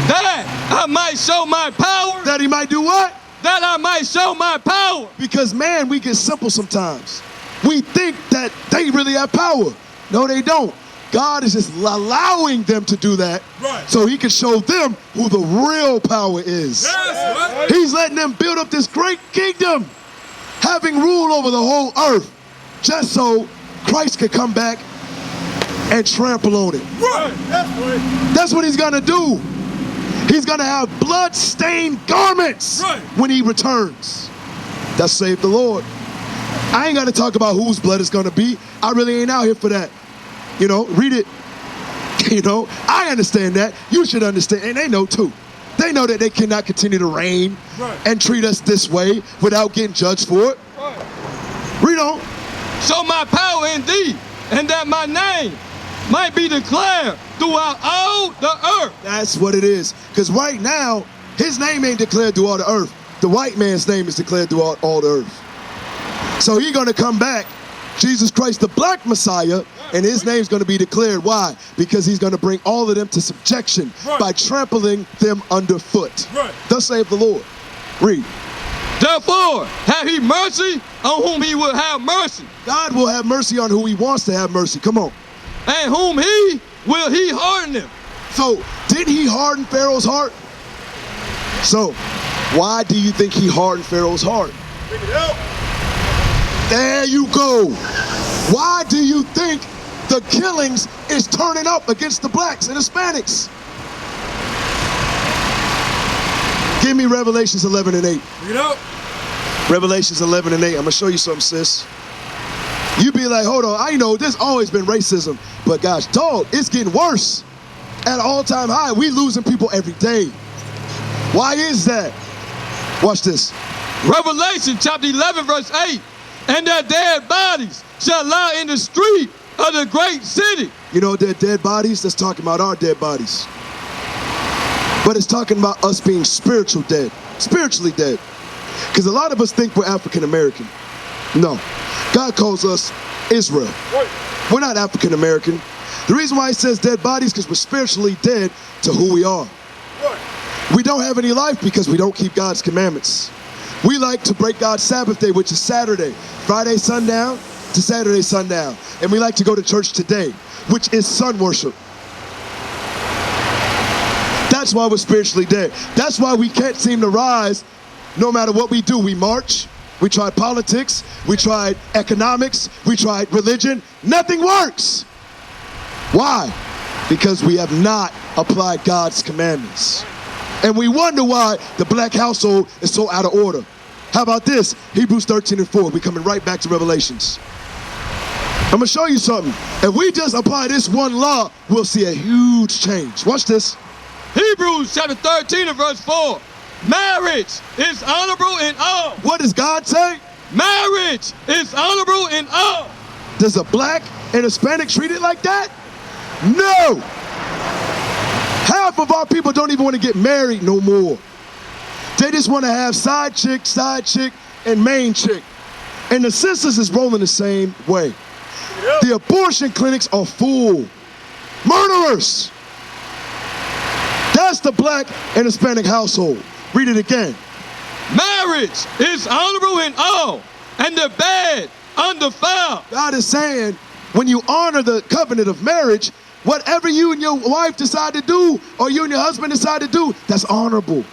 That I might show my power. That he might do what? That I might show my power. Because man, we get simple sometimes. We think that they really have power. No, they don't. God is just allowing them to do that, Right. so he can show them who the real power is. Yes, right. He's letting them build up this great kingdom, having rule over the whole earth, just so Christ could come back and trample on it. Right. That's right. That's what he's gonna do. He's gonna have blood-stained garments Right. when he returns. That's save the Lord. I ain't gotta talk about whose blood it's gonna be. I really ain't out here for that. You know, read it. You know, I understand that. You should understand, and they know too. They know that they cannot continue to reign and treat us this way without getting judged for it. Read on. Show my power in thee, and that my name might be declared throughout all the earth. That's what it is. Because right now, his name ain't declared through all the earth. The white man's name is declared through all the earth. So he's going to come back, Jesus Christ, the black Messiah, and his name's going to be declared. Why? Because he's going to bring all of them to subjection by trampling them underfoot. Thus saith the Lord. Read. Therefore, have he mercy on whom he will have mercy. God will have mercy on who he wants to have mercy. Come on. And whom he will he harden them. So, did he harden Pharaoh's heart? So, why do you think he hardened Pharaoh's heart? There you go. Why do you think the killings is turning up against the blacks and Hispanics? Give me Revelations 11 and 8. Revelations 11 and 8. I'm going to show you something, sis. You be like, hold on, I know there's always been racism, but gosh, dog, it's getting worse. At an all-time high, we losing people every day. Why is that? Watch this. Revelation chapter 11 verse 8. And their dead bodies shall lie in the street of the great city. You know their dead bodies? That's talking about our dead bodies. But it's talking about us being spiritually dead. Because a lot of us think we're African American. No. God calls us Israel. We're not African American. The reason why he says dead bodies because we're spiritually dead to who we are. We don't have any life because we don't keep God's commandments. We like to break God's Sabbath day, which is Saturday, Friday sundown to Saturday sundown. And we like to go to church today, which is sun worship. That's why we're spiritually dead. That's why we can't seem to rise no matter what we do. We march. We tried politics. We tried economics. We tried religion. Nothing works. Why? Because we have not applied God's commandments. And we wonder why the black household is so out of order. How about this? Hebrews 13 and 4. We're coming right back to Revelations. I'm going to show you something. If we just apply this one law, we'll see a huge change. Watch this. Hebrews chapter 13 and verse 4. Marriage is honorable in all. What does God say? Marriage is honorable in all. Does a black and Hispanic treat it like that? No. Half of our people don't even want to get married no more. They just want to have side chick, and main chick. And the census is rolling the same way. The abortion clinics are full. Murderers. That's the black and Hispanic household. Read it again. Marriage is honorable in all, and the bed undefiled. God is saying, when you honor the covenant of marriage, whatever you and your wife decide to do, or you and your husband decide to do, that's honorable.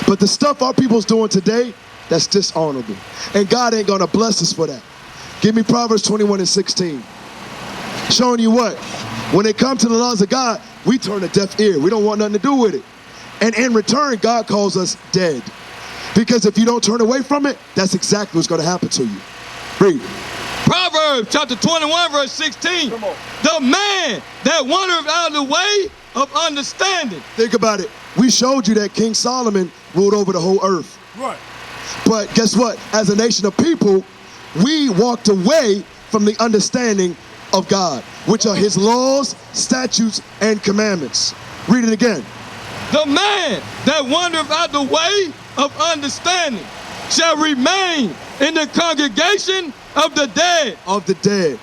But the stuff our people's doing today, that's dishonorable. And God ain't gonna bless us for that. Give me Proverbs 21 and 16. Showing you what? When it comes to the laws of God, we turn a deaf ear. We don't want nothing to do with it. And in return, God calls us dead. Because if you don't turn away from it, that's exactly what's gonna happen to you. Read. Proverbs chapter 21 verse 16. The man that wandereth out of the way of understanding. Think about it. We showed you that King Solomon ruled over the whole earth. Right. But guess what? As a nation of people, we walked away from the understanding of God, which are his laws, statutes, and commandments. Read it again. The man that wandereth out the way of understanding shall remain in the congregation of the dead. Of the dead.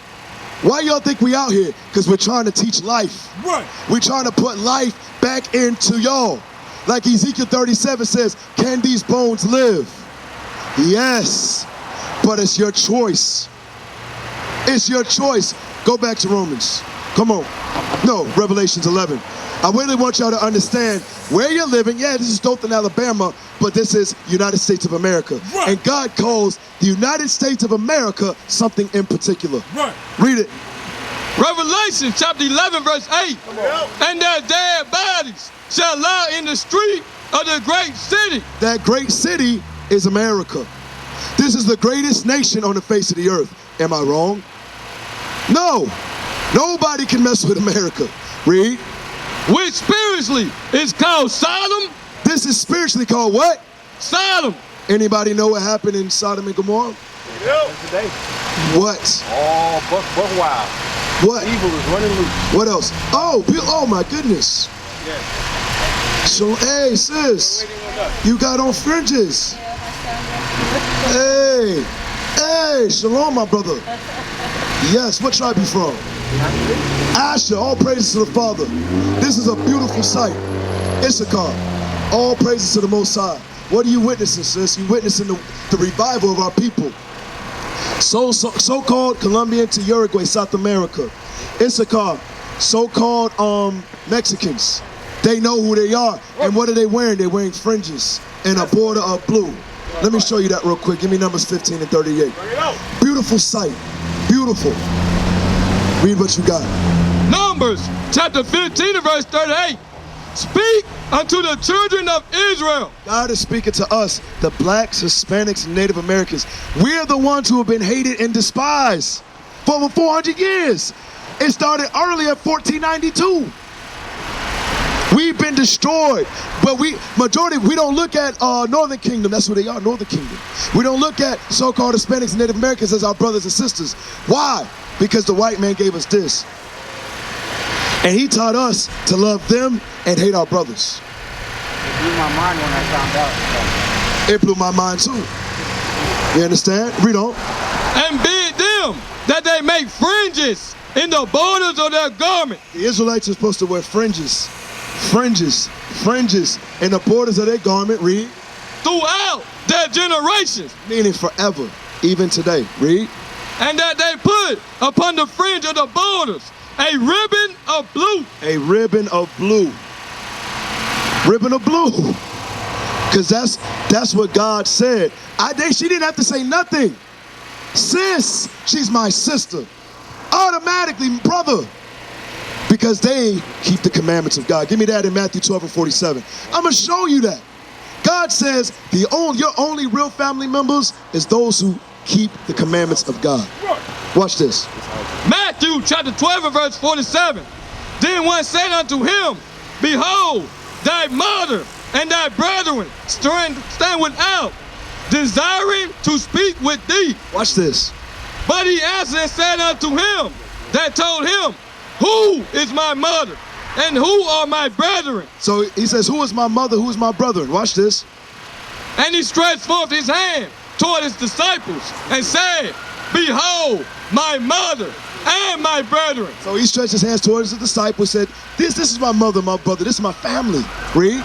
Why y'all think we out here? Because we're trying to teach life. Right. We're trying to put life back into y'all. Like Ezekiel 37 says, can these bones live? Yes, but it's your choice. It's your choice. Go back to Romans. Come on. No, Revelations 11. I really want y'all to understand where you're living. Yeah, this is Dothan, Alabama, but this is United States of America. Right. And God calls the United States of America something in particular. Right. Read it. Revelation chapter 11 verse 8. And their dead bodies shall lie in the street of the great city. That great city is America. This is the greatest nation on the face of the earth. Am I wrong? No. Nobody can mess with America. Read. Which spiritually is called Sodom This is spiritually called what? Sodom. Anybody know what happened in Sodom and Gomorrah? Today. What? Oh, buck wild. What? Evil is running loose. What else? Oh my goodness. Yeah. So, hey, sis, you got on fringes. Hey, shalom, my brother. Yes, what tribe you from? Asher, all praises to the Father. This is a beautiful sight. Issachar, all praises to the Most High. What are you witnessing, sis? You're witnessing the revival of our people. So-called Colombian to Uruguay, South America. Issachar, so-called Mexicans. They know who they are. And what are they wearing? They're wearing fringes and a border of blue. Let me show you that real quick. Give me Numbers 15 and 38. Beautiful sight. Beautiful. Read what you got. Numbers chapter 15 and verse 38. Speak unto the children of Israel. God is speaking to us, the blacks, Hispanics, and Native Americans. We're the ones who have been hated and despised for over 400 years. It started early at 1492. We've been destroyed, but we don't look at Northern Kingdom. That's who they are, Northern Kingdom. We don't look at so-called Hispanics and Native Americans as our brothers and sisters. Why? Because the white man gave us this. And he taught us to love them and hate our brothers. It blew my mind when I found out. It blew my mind too. You understand? Read on. And bid them that they make fringes in the borders of their garment. The Israelites are supposed to wear fringes in the borders of their garment. Read. Throughout their generations. Meaning forever, even today. Read. And that they put upon the fringe of the borders a ribbon of blue. A ribbon of blue. Ribbon of blue. Because that's what God said. She didn't have to say nothing. Sis, she's my sister. Automatically, brother. Because they keep the commandments of God. Give me that in Matthew 12 and 47. I'm going to show you that. God says your only real family members is those who keep the commandments of God. Watch this. Matthew chapter 12 and verse 47. Then one said unto him, Behold, thy mother and thy brethren stand without, desiring to speak with thee. Watch this. But he answered and said unto him that told him, Who is my mother and who are my brethren? So he says, who is my mother, who is my brethren? Watch this. And he stretched forth his hand toward his disciples and said, Behold, my mother and my brethren. So he stretched his hands towards the disciples, said, this is my mother, my brother, this is my family. Read.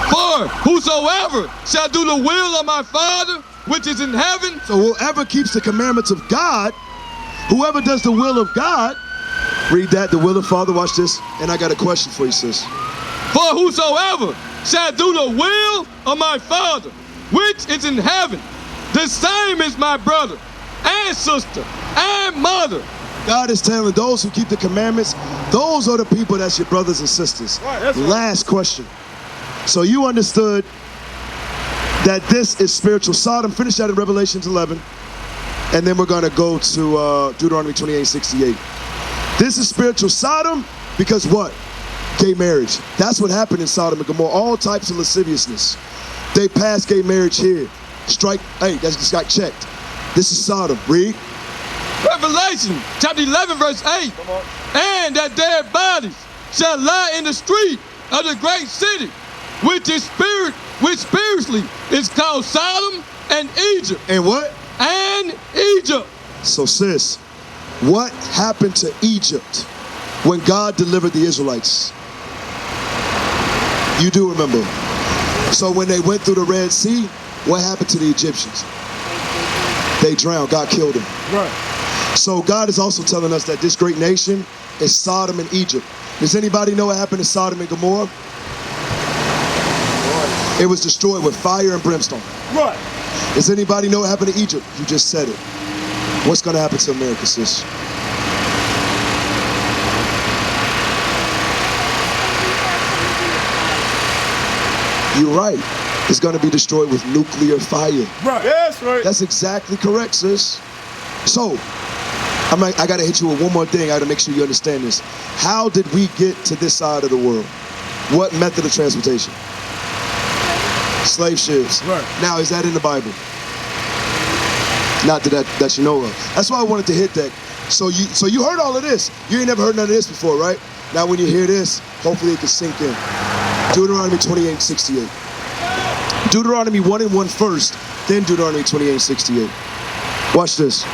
For whosoever shall do the will of my Father, which is in heaven. So whoever keeps the commandments of God, whoever does the will of God, read that, the will of Father, watch this. And I got a question for you, sis. For whosoever shall do the will of my Father, which is in heaven, the same is my brother and sister and mother. God is telling those who keep the commandments, those are the people that's your brothers and sisters. Right, Last question. So you understood that this is spiritual Sodom. Finish that in Revelations 11. And then we're going to go to Deuteronomy 28:68. This is spiritual Sodom because what? Gay marriage. That's what happened in Sodom and Gomorrah. All types of lasciviousness. They passed gay marriage here. Strike, hey, that just got checked. This is Sodom. Read. Revelation chapter 11 verse 8. And that their bodies shall lie in the street of the great city, which spiritually is called Sodom and Egypt. And what? And Egypt. So sis, what happened to Egypt when God delivered the Israelites? You do remember. So when they went through the Red Sea, what happened to the Egyptians? They drowned. God killed them. Right. So God is also telling us that this great nation is Sodom and Egypt. Does anybody know what happened to Sodom and Gomorrah? It was destroyed with fire and brimstone. Right. Does anybody know what happened to Egypt? You just said it. What's going to happen to America, sis? You're right. It's going to be destroyed with nuclear fire. Right. Yes, right. That's exactly correct, sis. So, I got to hit you with one more thing. I got to make sure you understand this. How did we get to this side of the world? What method of transportation? Slave ships. Right. Now, is that in the Bible? Not that you know of. That's why I wanted to hit that. So you heard all of this. You ain't never heard none of this before, right? Now when you hear this, hopefully it can sink in. Deuteronomy 28:68. Deuteronomy 1:1 first, then Deuteronomy 28:68. Watch this.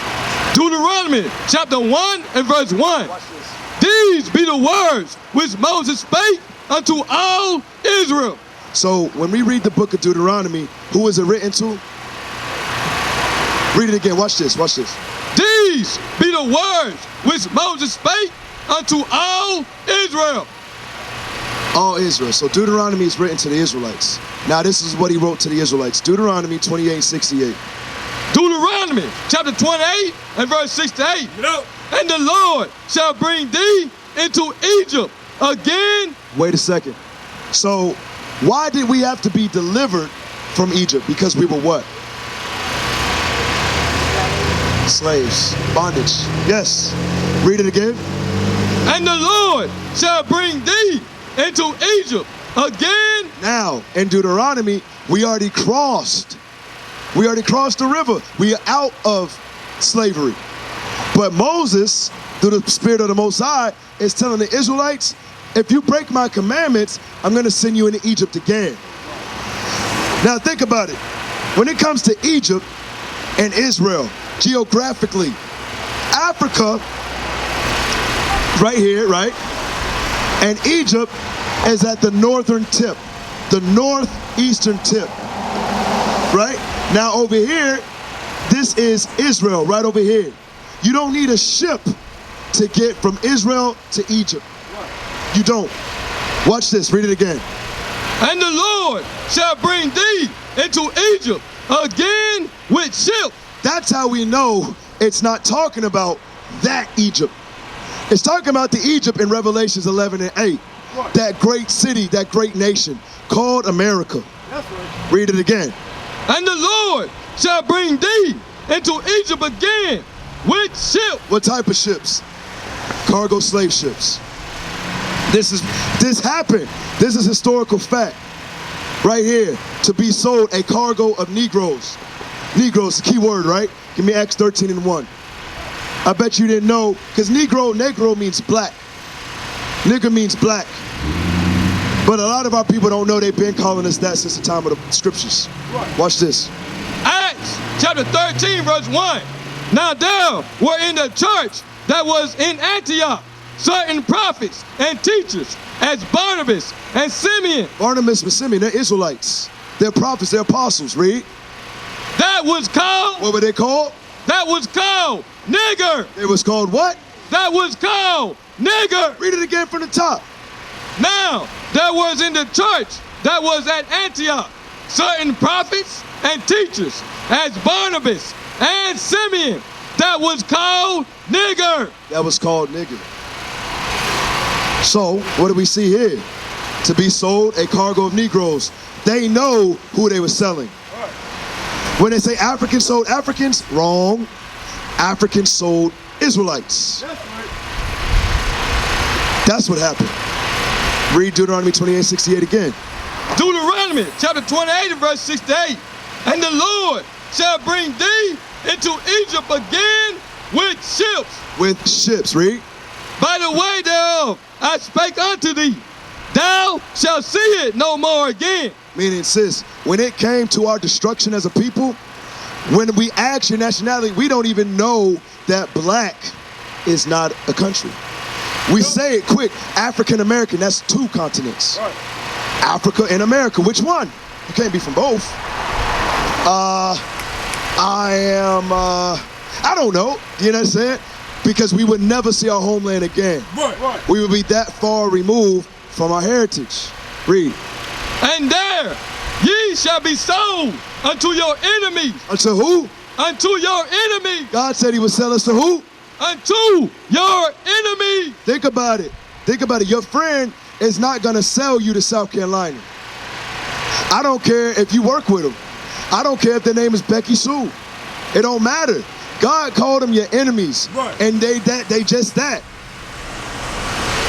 Deuteronomy chapter 1 and verse 1. Watch this. These be the words which Moses spake unto all Israel. So when we read the book of Deuteronomy, who is it written to? Read it again. Watch this. Watch this. These be the words which Moses spake unto all Israel. All Israel. So Deuteronomy is written to the Israelites. Now this is what he wrote to the Israelites. Deuteronomy 28:68. Deuteronomy chapter 28 and verse 6 to 8. And the Lord shall bring thee into Egypt again. Wait a second. So why did we have to be delivered from Egypt? Because we were what? Slaves. Bondage. Yes. Read it again. And the Lord shall bring thee into Egypt again. Now, in Deuteronomy, we already crossed. We already crossed the river. We are out of slavery. But Moses, through the Spirit of the Most High, is telling the Israelites, if you break my commandments, I'm going to send you into Egypt again. Now think about it. When it comes to Egypt and Israel, geographically, Africa, right here, right? And Egypt is at the northern tip, the northeastern tip, right? Now over here, this is Israel, right over here. You don't need a ship to get from Israel to Egypt. You don't. Watch this, read it again. And the Lord shall bring thee into Egypt again with ships. That's how we know it's not talking about that Egypt. It's talking about the Egypt in Revelations 11 and 8. That great city, that great nation called America. Read it again. And the Lord shall bring thee into Egypt again with ships. What type of ships? Cargo slave ships. This happened. This is historical fact. Right here, to be sold a cargo of Negroes. Negroes, the key word, right? Give me Acts 13 and 1. I bet you didn't know, because Negro means black. Nigger means black. But a lot of our people don't know they've been calling us that since the time of the scriptures. Watch this. Acts chapter 13 verse 1. Now there were in the church that was in Antioch certain prophets and teachers as Barnabas and Simeon. Barnabas and Simeon, they're Israelites. They're prophets, they're apostles. Read. That was called. What were they called? That was called nigger. It was called what? That was called nigger. Read it again from the top. Now there was in the church that was at Antioch certain prophets and teachers as Barnabas and Simeon. That was called nigger. That was called nigger. So what do we see here? To be sold a cargo of Negroes. They know who they were selling. When they say Africans sold Africans, wrong. Africans sold Israelites. That's what happened. Read Deuteronomy 28:68 again. Deuteronomy chapter 28 and verse 6 to 8. And the Lord shall bring thee into Egypt again with ships. With ships, read. By the way thereof I spake unto thee, thou shalt see it no more again. Meaning, sis, when it came to our destruction as a people, when we ask your nationality, we don't even know that black is not a country. We say it quick, African American, that's two continents. Africa and America, which one? You can't be from both. I don't know, you know what I'm saying? Because we would never see our homeland again. We would be that far removed from our heritage. Read. And there ye shall be sold unto your enemies. Unto who? Unto your enemies. God said he would sell us to who? Unto your enemies. Think about it. Think about it. Your friend is not going to sell you to South Carolina. I don't care if you work with them. I don't care if their name is Becky Sue. It don't matter. God called them your enemies. And they just that.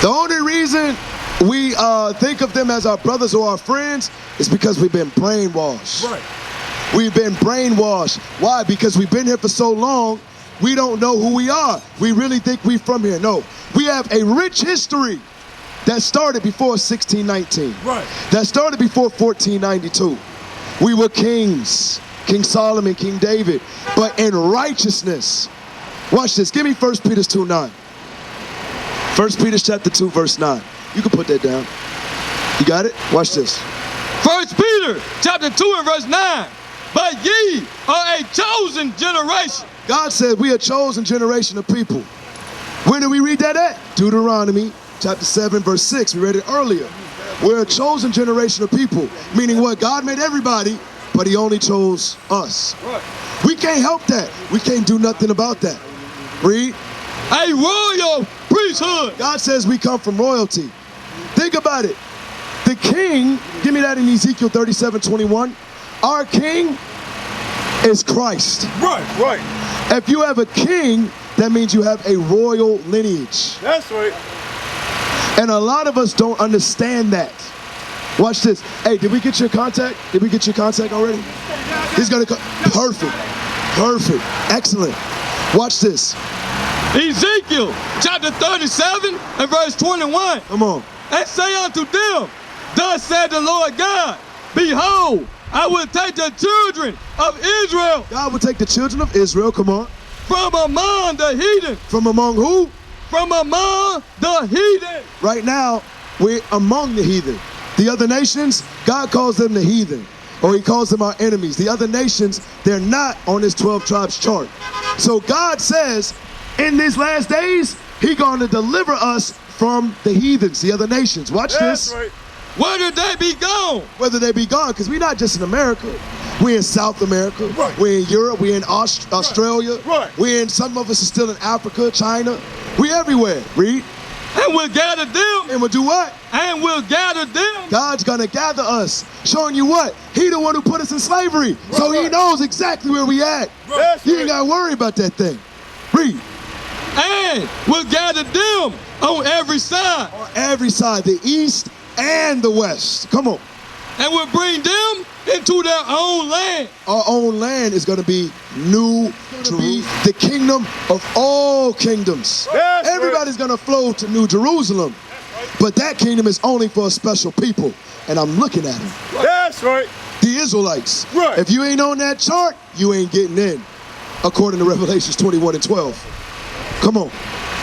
The only reason we think of them as our brothers or our friends, it's because we've been brainwashed. Right. We've been brainwashed. Why? Because we've been here for so long, we don't know who we are. We really think we from here. No, we have a rich history that started before 1619. Right. That started before 1492. We were kings. King Solomon, King David. But in righteousness. Watch this. Give me 1 Peter 2:9. 1 Peter chapter 2, verse 9. You can put that down. You got it? Watch this. 1 Peter chapter 2 and verse 9. But ye are a chosen generation. God said we are a chosen generation of people. Where did we read that at? Deuteronomy chapter 7, verse 6. We read it earlier. We're a chosen generation of people. Meaning what? God made everybody, but he only chose us. Right. We can't help that. We can't do nothing about that. Read. A royal priesthood. God says we come from royalty. Think about it. The king, give me that in Ezekiel 37:21. Our king is Christ. Right. Right. If you have a king, that means you have a royal lineage. That's right. And a lot of us don't understand that. Watch this. Hey, did we get your contact? Did we get your contact already? He's gonna come. Perfect. Perfect. Excellent. Watch this. Ezekiel chapter 37 and verse 21. Come on. And say unto them, thus said the Lord God, behold, I will take the children of Israel God will take the children of Israel, come on. from among the heathen. From among who? From among the heathen. Right now, we're among the heathen. The other nations, God calls them the heathen, or he calls them our enemies. The other nations, they're not on his 12 tribes chart. So God says, in these last days, he going to deliver us from the heathens, the other nations. Watch this. Right. Whether they be gone. Whether they be gone, because we're not just in America. We're in South America. Right. We're in Europe. We're in Australia. Right. We're in, some of us are still in Africa, China. We're everywhere. Read. And will gather them. And we'll do what? And will gather them. God's gonna gather us, showing you what? He the one who put us in slavery. So he knows exactly where we at. That's You ain't right. gotta worry about that thing. Read. And will gather them on every side. On every side, the east and the west. Come on. And will bring them into their own land. Our own land is gonna be New Jerusalem, the kingdom of all kingdoms. That's Everybody's gonna flow to New Jerusalem. But that kingdom is only for a special people. And I'm looking at them. That's right. The Israelites. Right. If you ain't on that chart, you ain't getting in. According to Revelations 21 and 12. Come on.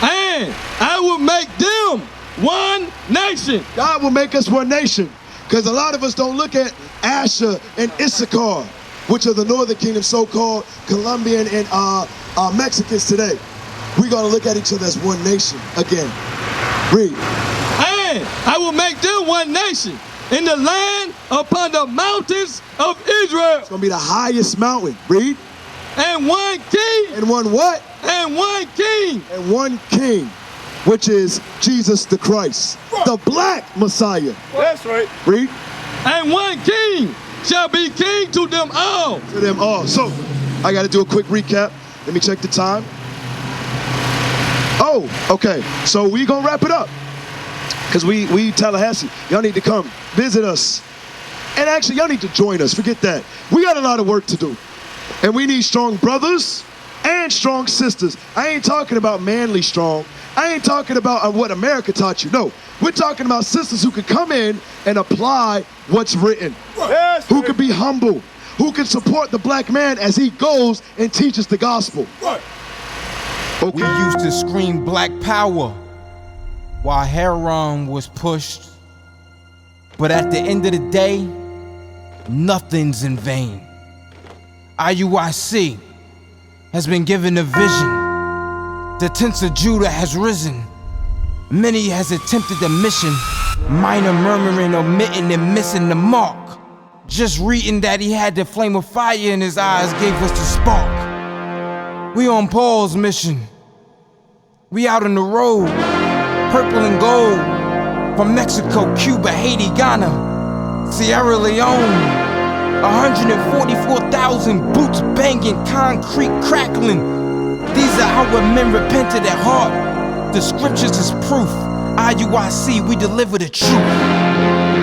And I will make them one nation. God will make us one nation. Because a lot of us don't look at Asher and Issachar, which are the northern kingdom, so-called Colombian and Mexicans today. We're going to look at each other as one nation again. Read. And I will make them one nation in the land upon the mountains of Israel. It's going to be the highest mountain. Read. And one king. And one what? And one king. And one king, which is Jesus the Christ, the black Messiah. That's right. Read. And one king shall be king to them all. To them all. So, I got to do a quick recap. Let me check the time. Oh, okay. So we gonna wrap it up. Because we Tallahassee, y'all need to come visit us. And actually, y'all need to join us. Forget that. We got a lot of work to do. And we need strong brothers and strong sisters. I ain't talking about manly strong. I ain't talking about what America taught you. No, we're talking about sisters who can come in and apply what's written. That's Who right. can be humble. Who can support the black man as he goes and teaches the gospel. Right. We used to scream black power while heroin was pushed. But at the end of the day, nothing's in vain. IUIC has been given a vision. The tents of Judah has risen. Many has attempted the mission. Minor murmuring, omitting, and missing the mark. Just reading that he had the flame of fire in his eyes gave us the spark. We on Paul's mission. We out on the road. Purple and gold. From Mexico, Cuba, Haiti, Ghana, Sierra Leone. 144,000 boots banging, concrete crackling. These are our men repented at heart. The scriptures is proof. IUIC, we deliver the truth.